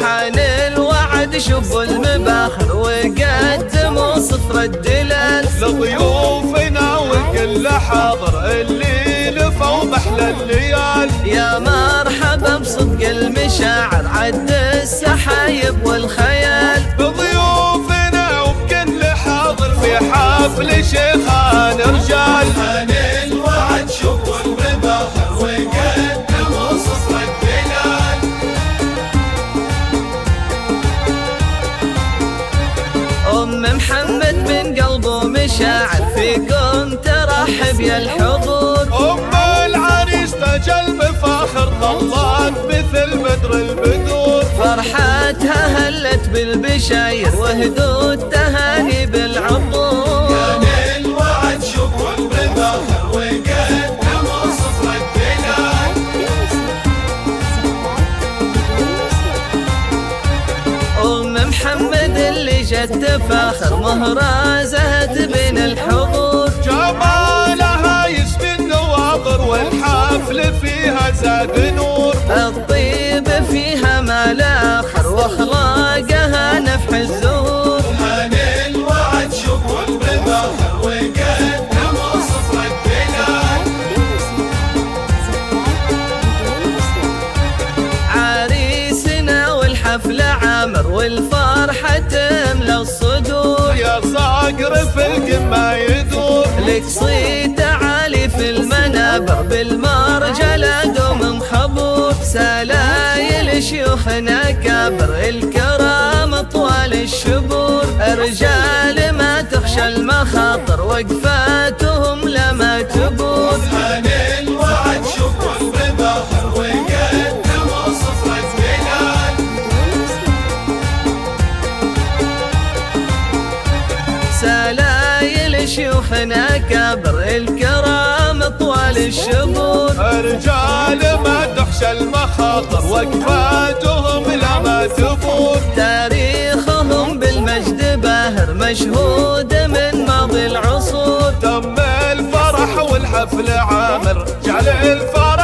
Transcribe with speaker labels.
Speaker 1: حان الوعد شوفوا المباخر وقدموا صفر الدلال
Speaker 2: لضيوفنا والكل حاضر اللي لفوا محلى الليال.
Speaker 1: يا مرحبا بصدق المشاعر عد السحايب والخيال
Speaker 2: بضيوفنا وبكل حاضر في حفل شيخان رجال.
Speaker 3: حان الوعد شوفوا المباخر وقدموا صفر الدلال.
Speaker 1: محمد من قلبه مشاعر فيكم ترحب يا الحضور.
Speaker 2: العريس تجل بفاخر طلعت مثل بدر البدور.
Speaker 1: فرحتها هلت بالبشاير وهدود تهاني بالعطور.
Speaker 3: كان الوعد شوفوا المباخر وقدموا صفر الدلال.
Speaker 1: محمد اللي جت تفاخر مهرة زهت بين الحضور.
Speaker 2: جمالها يسبي النواظر والحفل فيها زاد نور.
Speaker 1: الطيب فيها ما لا آخر واخلاقها نفح الزهور.
Speaker 3: حان الوعد شوفوا المباخر وقدموا صفر الدلال.
Speaker 1: عريسنا والحفل عامر والفرحة تملى الصدور.
Speaker 2: يا صقر في القمة يدور.
Speaker 1: لك صيت عالي في المنابر بالمرجلة دوم محبور. سلايل شيوخنا كابر الكرام طوال الشبور. رجال ما تخشى المخاطر وقفاتهم لما تبور.
Speaker 3: حان الوعد شوفوا المباخر وقدموا صفر الدلال.
Speaker 1: سلايل شيوخنا كابر الكرام طوال الشبور.
Speaker 2: رجال ما تخشى المخاطر وقفاتهم لما تبور.
Speaker 1: تاريخهم بالمجد باهر مشهود من ماضي العصور.
Speaker 2: تم الفرح والحفل عامر جعل الفرح